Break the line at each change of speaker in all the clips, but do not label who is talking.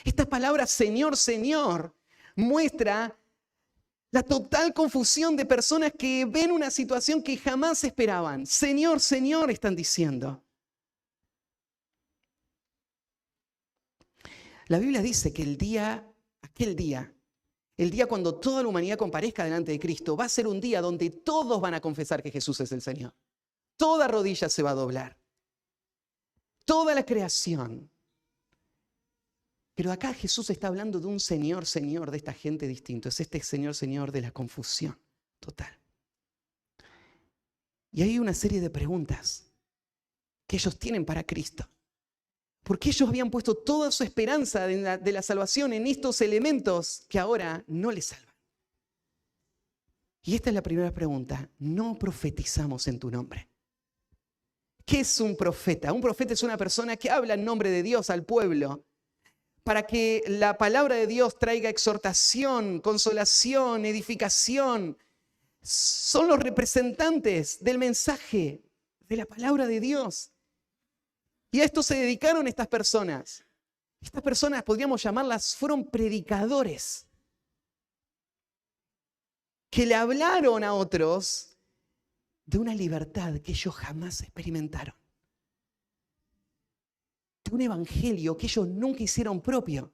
Esta palabra Señor, Señor muestra la total confusión de personas que ven una situación que jamás esperaban. Señor, Señor, están diciendo. La Biblia dice que aquel día, el día cuando toda la humanidad comparezca delante de Cristo, va a ser un día donde todos van a confesar que Jesús es el Señor. Toda rodilla se va a doblar. Toda la creación. Pero acá Jesús está hablando de un Señor, Señor de esta gente distinto. Es este Señor, Señor de la confusión total. Y hay una serie de preguntas que ellos tienen para Cristo. Porque ellos habían puesto toda su esperanza de la salvación en estos elementos que ahora no les salvan. Y esta es la primera pregunta. No profetizamos en tu nombre. ¿Qué es un profeta? Un profeta es una persona que habla en nombre de Dios al pueblo para que la palabra de Dios traiga exhortación, consolación, edificación. Son los representantes del mensaje de la palabra de Dios. Y a esto se dedicaron estas personas. Estas personas, podríamos llamarlas, fueron predicadores que le hablaron a otros de una libertad que ellos jamás experimentaron. De un evangelio que ellos nunca hicieron propio.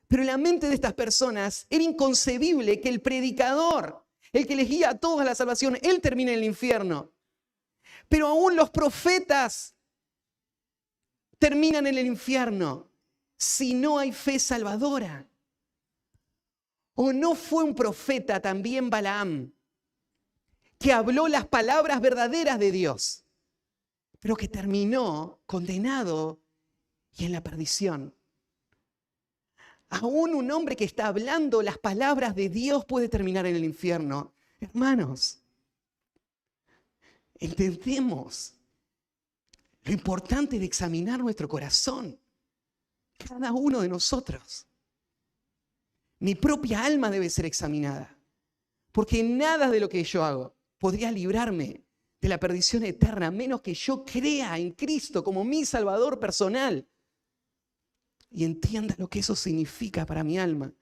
Pero en la mente de estas personas era inconcebible que el predicador, el que les guía a todos a la salvación, él termine en el infierno. Pero aún los profetas terminan en el infierno si no hay fe salvadora. ¿O no fue un profeta también Balaam que habló las palabras verdaderas de Dios, pero que terminó condenado y en la perdición? Aún un hombre que está hablando las palabras de Dios puede terminar en el infierno. Hermanos, entendemos lo importante de examinar nuestro corazón. Cada uno de nosotros. Mi propia alma debe ser examinada. Porque nada de lo que yo hago podría librarme de la perdición eterna, menos que yo crea en Cristo como mi Salvador personal. Y entienda lo que eso significa para mi alma.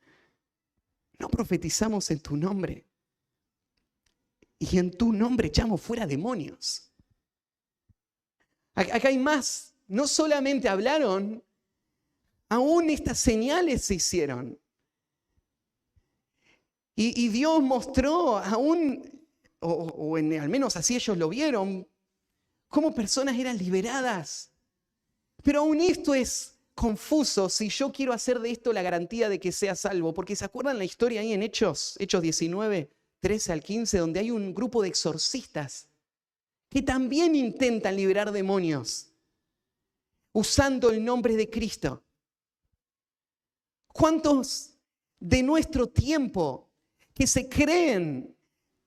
No profetizamos en tu nombre. Y en tu nombre echamos fuera demonios. Acá hay más. No solamente hablaron, aún estas señales se hicieron. Y Dios mostró aún, al menos así ellos lo vieron, cómo personas eran liberadas. Pero aún esto es confuso si yo quiero hacer de esto la garantía de que sea salvo. Porque ¿se acuerdan la historia ahí en Hechos 19, 13 al 15, donde hay un grupo de exorcistas que también intentan liberar demonios usando el nombre de Cristo? ¿Cuántos de nuestro tiempo que se creen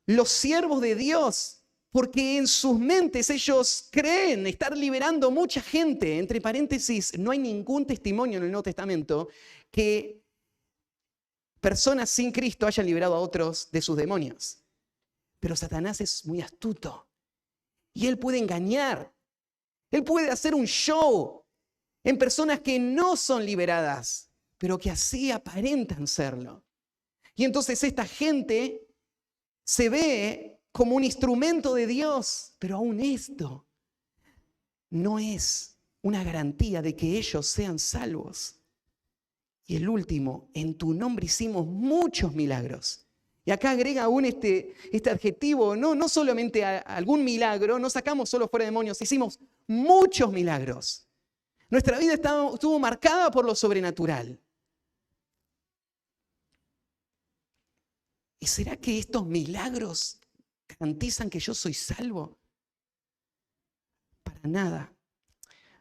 los siervos de Dios porque en sus mentes ellos creen estar liberando mucha gente? Entre paréntesis, no hay ningún testimonio en el Nuevo Testamento que personas sin Cristo hayan liberado a otros de sus demonios. Pero Satanás es muy astuto. Y él puede engañar. Él puede hacer un show en personas que no son liberadas, pero que así aparentan serlo. Y entonces esta gente se ve como un instrumento de Dios, pero aún esto no es una garantía de que ellos sean salvos. Y el último, en tu nombre hicimos muchos milagros. Y acá agrega aún este adjetivo, no solamente algún milagro, no sacamos solo fuera demonios, hicimos muchos milagros. Nuestra vida estuvo marcada por lo sobrenatural. ¿Y será que estos milagros garantizan que yo soy salvo? Para nada.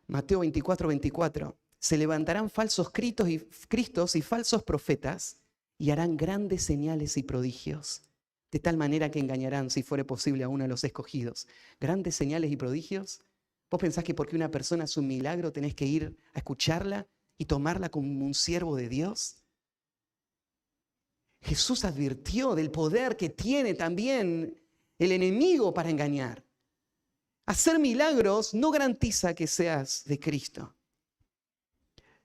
Mateo 24, 24. Se levantarán falsos cristos y falsos profetas y harán grandes señales y prodigios, de tal manera que engañarán, si fuere posible, a uno de los escogidos. Grandes señales y prodigios. ¿Vos pensás que porque una persona hace un milagro tenés que ir a escucharla y tomarla como un siervo de Dios? Jesús advirtió del poder que tiene también el enemigo para engañar. Hacer milagros no garantiza que seas de Cristo.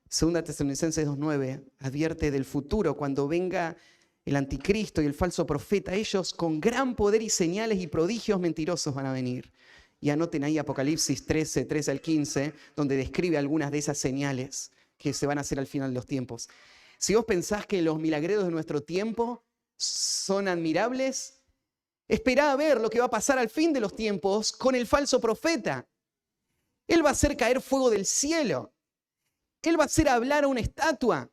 Segunda Tesalonicenses 2:9 advierte del futuro, cuando venga el anticristo y el falso profeta. Ellos con gran poder y señales y prodigios mentirosos van a venir. Y anoten ahí Apocalipsis 13 al 15, donde describe algunas de esas señales que se van a hacer al final de los tiempos. Si vos pensás que los milagreros de nuestro tiempo son admirables, esperá a ver lo que va a pasar al fin de los tiempos con el falso profeta. Él va a hacer caer fuego del cielo. Él va a hacer hablar a una estatua.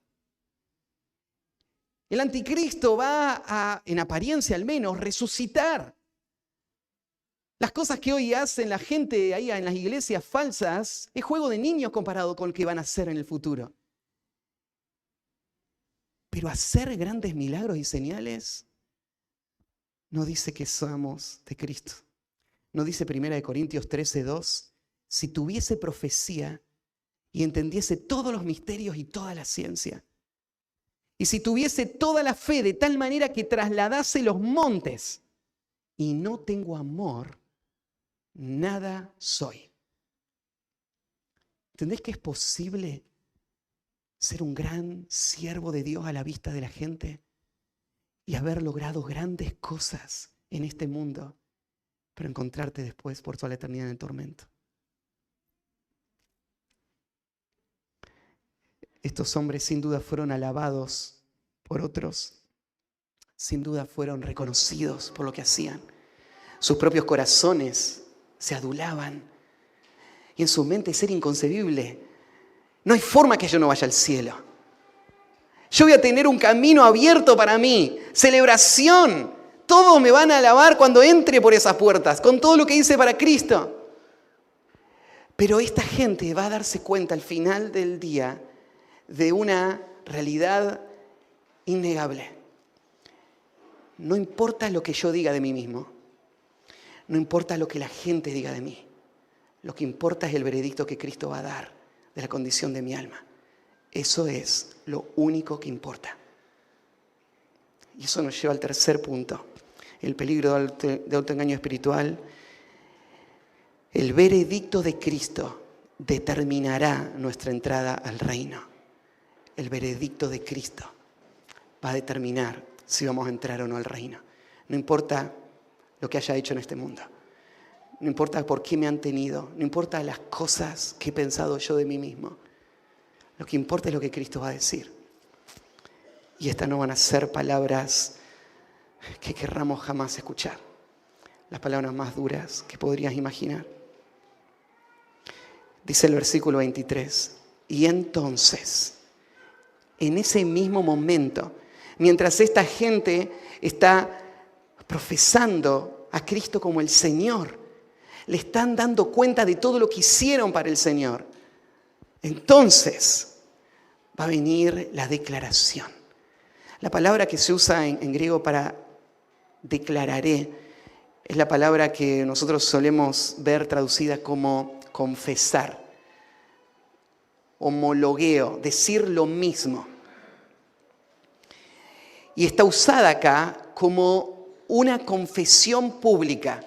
El anticristo va a, en apariencia al menos, resucitar. Las cosas que hoy hacen la gente ahí en las iglesias falsas es juego de niños comparado con lo que van a hacer en el futuro. Pero hacer grandes milagros y señales no dice que somos de Cristo. No dice 1 Corintios 13:2, si tuviese profecía y entendiese todos los misterios y toda la ciencia, y si tuviese toda la fe de tal manera que trasladase los montes, y no tengo amor, nada soy. ¿Entendés que es posible ser un gran siervo de Dios a la vista de la gente y haber logrado grandes cosas en este mundo, pero encontrarte después por toda la eternidad en el tormento? Estos hombres sin duda fueron alabados por otros, sin duda fueron reconocidos por lo que hacían. Sus propios corazones se adulaban y en su mente era inconcebible. No hay forma que yo no vaya al cielo. Yo voy a tener un camino abierto para mí, celebración. Todos me van a alabar cuando entre por esas puertas, con todo lo que hice para Cristo. Pero esta gente va a darse cuenta al final del día de una realidad innegable. No importa lo que yo diga de mí mismo, no importa lo que la gente diga de mí, lo que importa es el veredicto que Cristo va a dar de la condición de mi alma. Eso es lo único que importa. Y eso nos lleva al tercer punto, el peligro de autoengaño espiritual. El veredicto de Cristo determinará nuestra entrada al reino. El veredicto de Cristo va a determinar si vamos a entrar o no al reino. No importa lo que haya hecho en este mundo. No importa por qué me han tenido. No importa las cosas que he pensado yo de mí mismo. Lo que importa es lo que Cristo va a decir. Y estas no van a ser palabras que querramos jamás escuchar. Las palabras más duras que podrías imaginar. Dice el versículo 23. Y entonces, en ese mismo momento, mientras esta gente está profesando a Cristo como el Señor, le están dando cuenta de todo lo que hicieron para el Señor, entonces va a venir la declaración. La palabra que se usa en griego para declararé es la palabra que nosotros solemos ver traducida como confesar, homologueo, decir lo mismo. Y está usada acá como una confesión pública.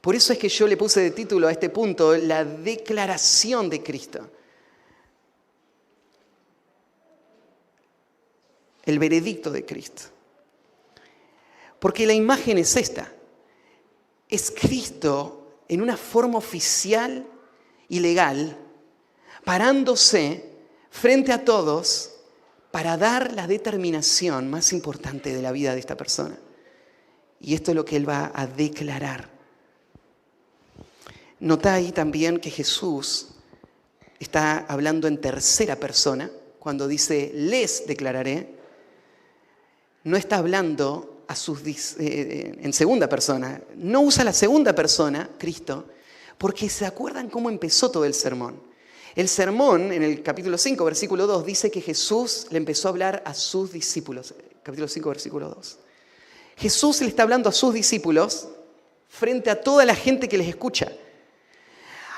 Por eso es que yo le puse de título a este punto la declaración de Cristo. El veredicto de Cristo. Porque la imagen es esta. Es Cristo en una forma oficial y legal, parándose frente a todos para dar la determinación más importante de la vida de esta persona. Y esto es lo que Él va a declarar. Nota ahí también que Jesús está hablando en tercera persona. Cuando dice, les declararé, no está hablando en segunda persona. No usa la segunda persona, Cristo, porque ¿se acuerdan cómo empezó todo el sermón? El sermón, en el capítulo 5, versículo 2, dice que Jesús le empezó a hablar a sus discípulos. Capítulo 5, versículo 2. Jesús le está hablando a sus discípulos frente a toda la gente que les escucha.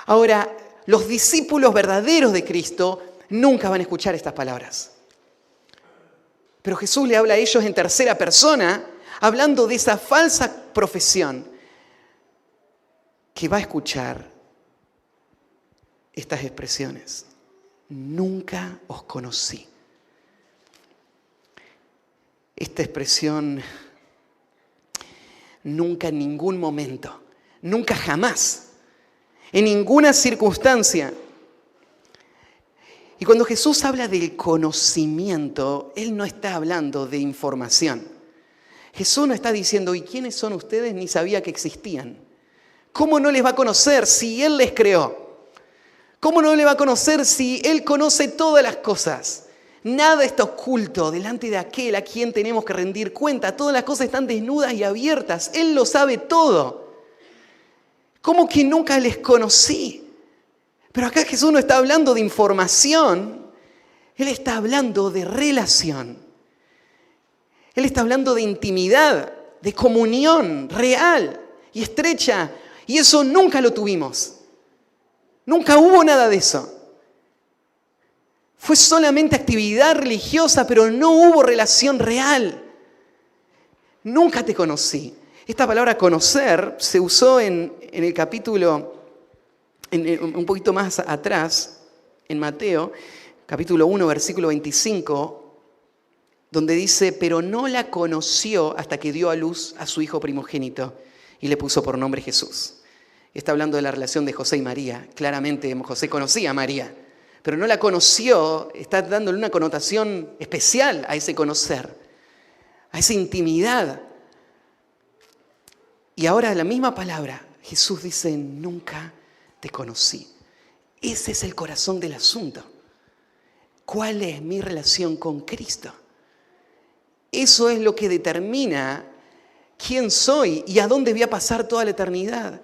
Ahora, los discípulos verdaderos de Cristo nunca van a escuchar estas palabras. Pero Jesús le habla a ellos en tercera persona, hablando de esa falsa profesión que va a escuchar estas expresiones. nunca os conocí. Esta expresión, nunca en ningún momento, nunca jamás, en ninguna circunstancia. Y cuando Jesús habla del conocimiento, Él no está hablando de información. Jesús no está diciendo, ¿y quiénes son ustedes? Ni sabía que existían. ¿Cómo no les va a conocer si Él les creó? ¿Cómo no les va a conocer si Él conoce todas las cosas? Nada está oculto delante de aquel a quien tenemos que rendir cuenta. Todas las cosas están desnudas y abiertas. Él lo sabe todo. ¿Cómo que nunca les conocí? Pero acá Jesús no está hablando de información. Él está hablando de relación. Él está hablando de intimidad, de comunión real y estrecha. Y eso nunca lo tuvimos. Nunca hubo nada de eso. Fue solamente actividad religiosa, pero no hubo relación real. Nunca te conocí. Esta palabra conocer se usó en el capítulo, un poquito más atrás, en Mateo, capítulo 1, versículo 25, donde dice, pero no la conoció hasta que dio a luz a su hijo primogénito y le puso por nombre Jesús. Está hablando de la relación de José y María. Claramente José conocía a María, pero no la conoció, está dándole una connotación especial a ese conocer, a esa intimidad. Y ahora la misma palabra, Jesús dice, nunca te conocí. Ese es el corazón del asunto. ¿Cuál es mi relación con Cristo? Eso es lo que determina quién soy y a dónde voy a pasar toda la eternidad.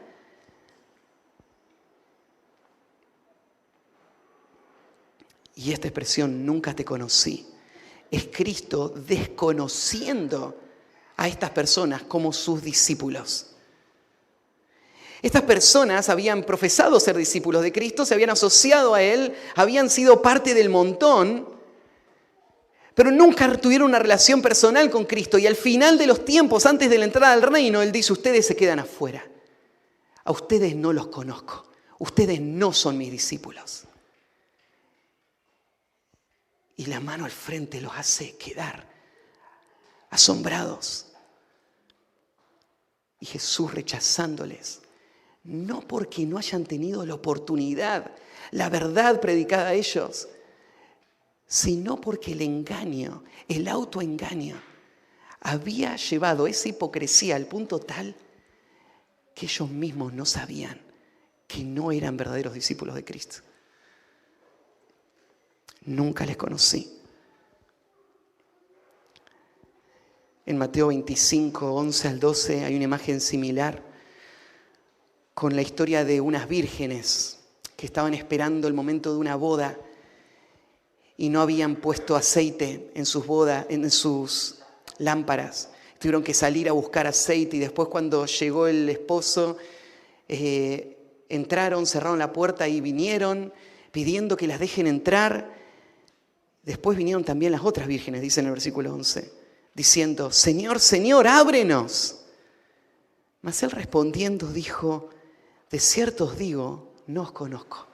Y esta expresión, nunca te conocí, es Cristo desconociendo a estas personas como sus discípulos. Estas personas habían profesado ser discípulos de Cristo, se habían asociado a Él, habían sido parte del montón, pero nunca tuvieron una relación personal con Cristo. Y al final de los tiempos, antes de la entrada al reino, Él dice, ustedes se quedan afuera. A ustedes no los conozco. Ustedes no son mis discípulos. Y la mano al frente los hace quedar asombrados. Y Jesús rechazándoles, no porque no hayan tenido la oportunidad, la verdad predicada a ellos, sino porque el engaño, el autoengaño, había llevado esa hipocresía al punto tal que ellos mismos no sabían que no eran verdaderos discípulos de Cristo. Nunca les conocí. En Mateo 25, 11 al 12 hay una imagen similar con la historia de unas vírgenes que estaban esperando el momento de una boda y no habían puesto aceite en sus bodas, en sus lámparas. Tuvieron que salir a buscar aceite y después cuando llegó el esposo, entraron, cerraron la puerta y vinieron pidiendo que las dejen entrar. Después vinieron también las otras vírgenes, dice en el versículo 11, diciendo, Señor, Señor, ábrenos. Mas él respondiendo dijo, de cierto os digo, no os conozco,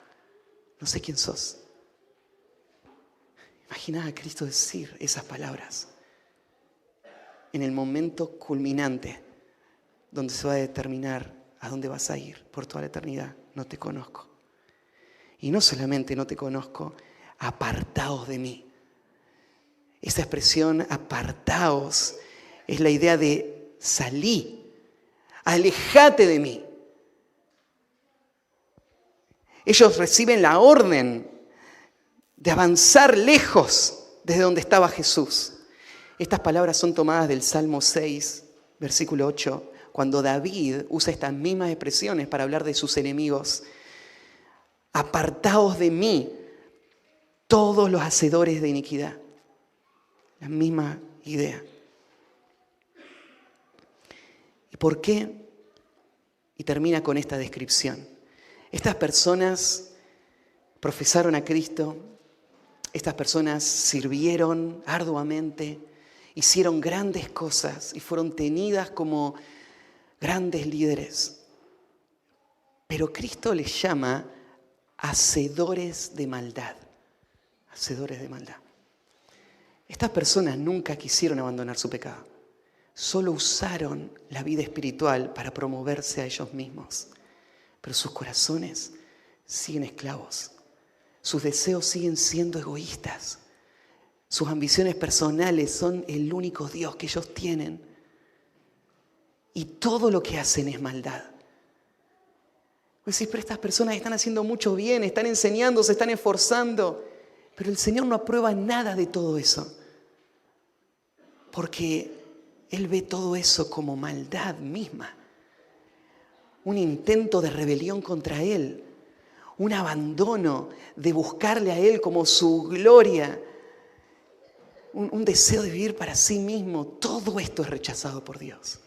no sé quién sos. Imagina a Cristo decir esas palabras en el momento culminante donde se va a determinar a dónde vas a ir por toda la eternidad. No te conozco. Y no solamente no te conozco, apartaos de mí. Esa expresión apartaos es la idea de salí, alejate de mí. Ellos reciben la orden de avanzar lejos desde donde estaba Jesús. Estas palabras son tomadas del Salmo 6, versículo 8, cuando David usa estas mismas expresiones para hablar de sus enemigos. Apartaos de mí, todos los hacedores de iniquidad. La misma idea. ¿Y por qué? Y termina con esta descripción. Estas personas profesaron a Cristo, estas personas sirvieron arduamente, hicieron grandes cosas y fueron tenidas como grandes líderes. Pero Cristo les llama hacedores de maldad. hacedores de maldad. Estas personas nunca quisieron abandonar su pecado. Solo usaron la vida espiritual para promoverse a ellos mismos. Pero sus corazones siguen esclavos. Sus deseos siguen siendo egoístas. Sus ambiciones personales son el único Dios que ellos tienen. Y todo lo que hacen es maldad. Vos decís, pero estas personas están haciendo mucho bien, están enseñando, se están esforzando. Pero el Señor no aprueba nada de todo eso. Porque Él ve todo eso como maldad misma. Un intento de rebelión contra Él. Un abandono de buscarle a Él como su gloria. Un deseo de vivir para sí mismo. Todo esto es rechazado por Dios.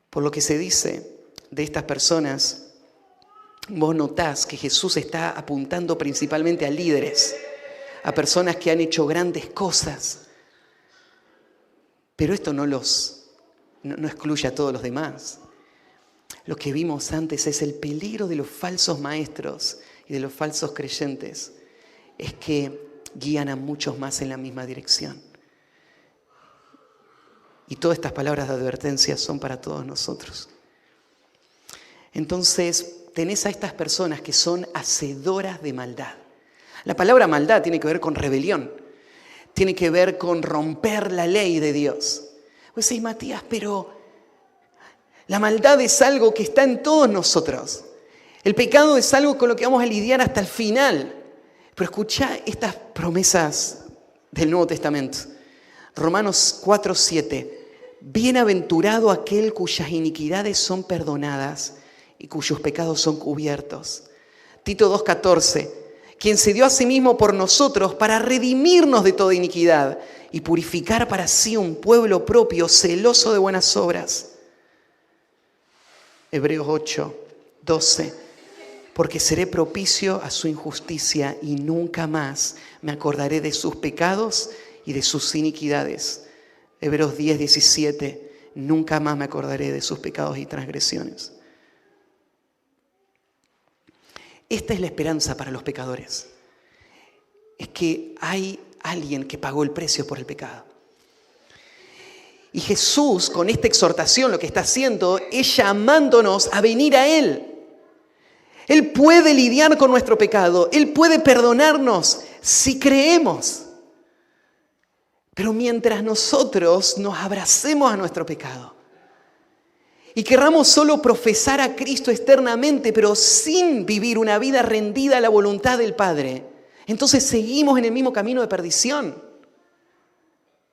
Por lo que se dice de estas personas, vos notás que Jesús está apuntando principalmente a líderes, a personas que han hecho grandes cosas. Pero esto no excluye a todos los demás. Lo que vimos antes es el peligro de los falsos maestros y de los falsos creyentes. Es que guían a muchos más en la misma dirección. Y todas estas palabras de advertencia son para todos nosotros. Entonces, tenés a estas personas que son hacedoras de maldad. La palabra maldad tiene que ver con rebelión. Tiene que ver con romper la ley de Dios. Vos decís, Matías, pero la maldad es algo que está en todos nosotros. El pecado es algo con lo que vamos a lidiar hasta el final. Pero escuchá estas promesas del Nuevo Testamento. Romanos 4:7. Bienaventurado aquel cuyas iniquidades son perdonadas y cuyos pecados son cubiertos. Tito 2:14. Quien se dio a sí mismo por nosotros para redimirnos de toda iniquidad y purificar para sí un pueblo propio celoso de buenas obras. Hebreos 8:12. Porque seré propicio a su injusticia y nunca más me acordaré de sus pecados y de sus iniquidades. Hebreos 10:17. Nunca más me acordaré de sus pecados y transgresiones. Esta es la esperanza para los pecadores. Es que hay alguien que pagó el precio por el pecado. Y Jesús, con esta exhortación, lo que está haciendo es llamándonos a venir a Él. Él puede lidiar con nuestro pecado. Él puede perdonarnos si creemos. Pero mientras nosotros nos abracemos a nuestro pecado y querramos solo profesar a Cristo externamente, pero sin vivir una vida rendida a la voluntad del Padre, entonces seguimos en el mismo camino de perdición.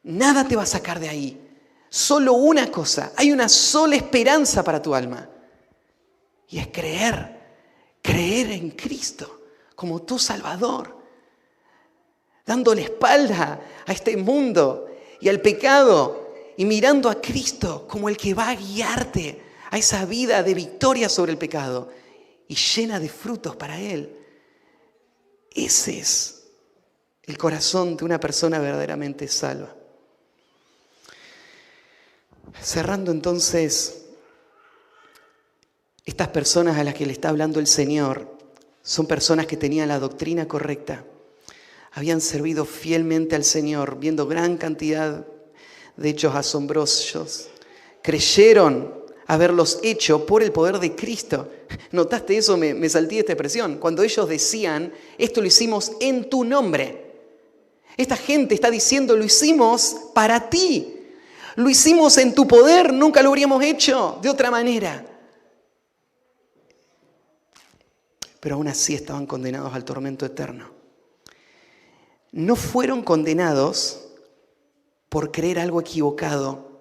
Nada te va a sacar de ahí. Solo una cosa. Hay una sola esperanza para tu alma. Y es creer en Cristo como tu Salvador. Dándole espalda a este mundo y al pecado y mirando a Cristo como el que va a guiarte a esa vida de victoria sobre el pecado y llena de frutos para Él. Ese es el corazón de una persona verdaderamente salva. Cerrando entonces, estas personas a las que le está hablando el Señor son personas que tenían la doctrina correcta. Habían servido fielmente al Señor, viendo gran cantidad de hechos asombrosos. Creyeron haberlos hecho por el poder de Cristo. ¿Notaste eso? Me salté esta expresión. Cuando ellos decían, esto lo hicimos en tu nombre. Esta gente está diciendo, lo hicimos para ti. Lo hicimos en tu poder, nunca lo habríamos hecho de otra manera. Pero aún así estaban condenados al tormento eterno. No fueron condenados por creer algo equivocado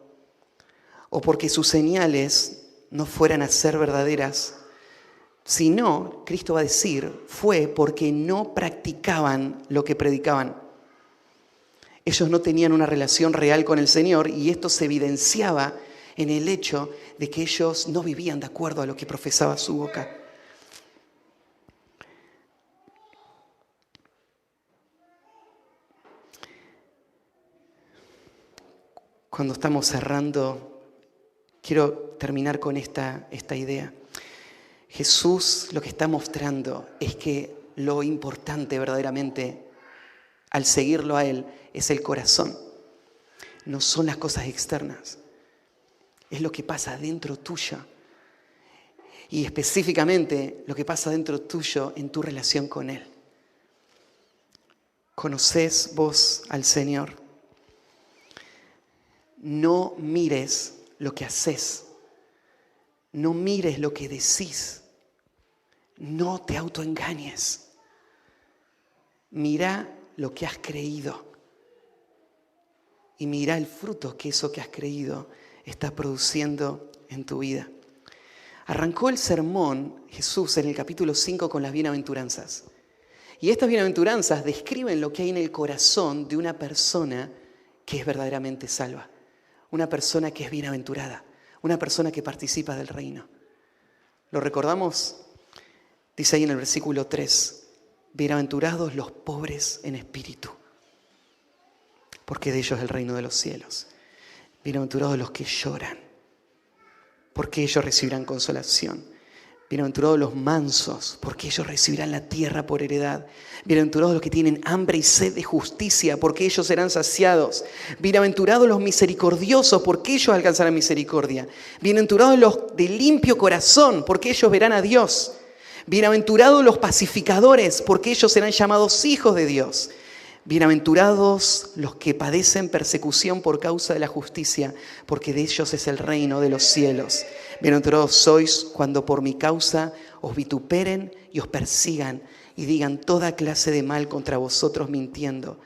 o porque sus señales no fueran a ser verdaderas, sino, Cristo va a decir, fue porque no practicaban lo que predicaban. Ellos no tenían una relación real con el Señor y esto se evidenciaba en el hecho de que ellos no vivían de acuerdo a lo que profesaba su boca. Cuando estamos cerrando, quiero terminar con esta idea. Jesús lo que está mostrando es que lo importante verdaderamente al seguirlo a Él es el corazón. No son las cosas externas. Es lo que pasa dentro tuyo. Y específicamente lo que pasa dentro tuyo en tu relación con Él. ¿Conocés vos al Señor? No mires lo que haces. No mires lo que decís. No te autoengañes. Mira lo que has creído. Y mira el fruto que eso que has creído está produciendo en tu vida. Arrancó el sermón Jesús en el capítulo 5 con las bienaventuranzas. Y estas bienaventuranzas describen lo que hay en el corazón de una persona que es verdaderamente salva. Una persona que es bienaventurada. Una persona que participa del reino. ¿Lo recordamos? Dice ahí en el versículo 3. Bienaventurados los pobres en espíritu, porque de ellos es el reino de los cielos. Bienaventurados los que lloran, porque ellos recibirán consolación. Bienaventurados los mansos, porque ellos recibirán la tierra por heredad. Bienaventurados los que tienen hambre y sed de justicia, porque ellos serán saciados. Bienaventurados los misericordiosos, porque ellos alcanzarán misericordia. Bienaventurados los de limpio corazón, porque ellos verán a Dios. Bienaventurados los pacificadores, porque ellos serán llamados hijos de Dios. Bienaventurados los que padecen persecución por causa de la justicia, porque de ellos es el reino de los cielos. Bienaventurados sois cuando por mi causa os vituperen y os persigan y digan toda clase de mal contra vosotros mintiendo.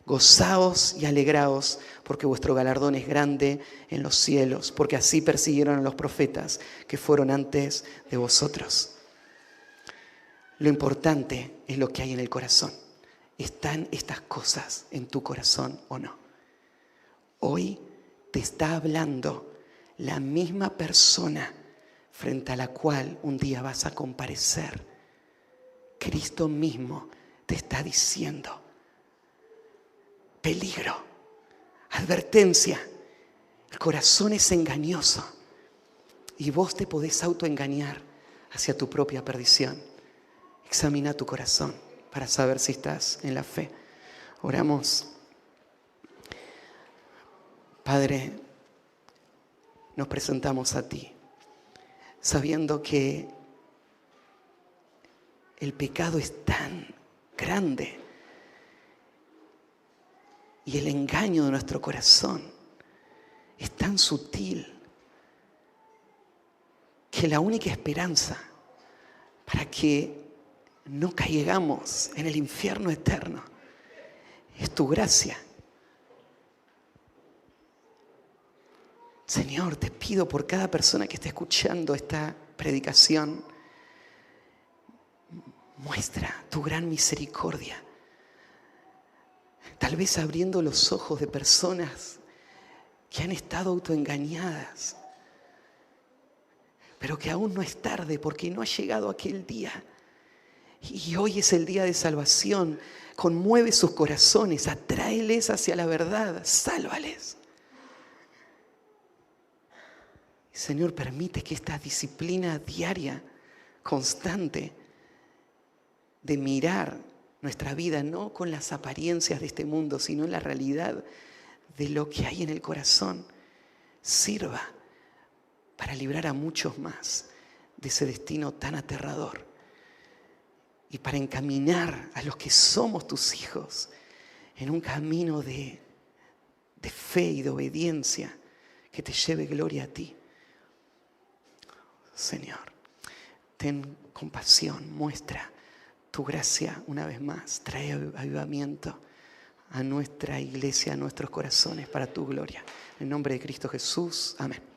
Gozaos y alegraos, porque vuestro galardón es grande en los cielos, porque así persiguieron a los profetas que fueron antes de vosotros. Lo importante es lo que hay en el corazón. ¿Están estas cosas en tu corazón o no? Hoy te está hablando la misma persona frente a la cual un día vas a comparecer. Cristo mismo te está diciendo: peligro, advertencia, el corazón es engañoso y vos te podés autoengañar hacia tu propia perdición. Examina tu corazón para saber si estás en la fe. Oramos. Padre, nos presentamos a ti, sabiendo que el pecado es tan grande y el engaño de nuestro corazón es tan sutil que la única esperanza para que no caigamos en el infierno eterno es tu gracia. Señor, te pido por cada persona que esté escuchando esta predicación, muestra tu gran misericordia. Tal vez abriendo los ojos de personas que han estado autoengañadas, pero que aún no es tarde porque no ha llegado aquel día. Y hoy es el día de salvación. Conmueve sus corazones, atráeles hacia la verdad, sálvales. Señor, permite que esta disciplina diaria, constante, de mirar nuestra vida no con las apariencias de este mundo, sino en la realidad de lo que hay en el corazón, sirva para librar a muchos más de ese destino tan aterrador. Y para encaminar a los que somos tus hijos en un camino de fe y de obediencia que te lleve gloria a ti. Señor, ten compasión, muestra tu gracia una vez más. Trae avivamiento a nuestra iglesia, a nuestros corazones para tu gloria. En el nombre de Cristo Jesús, amén.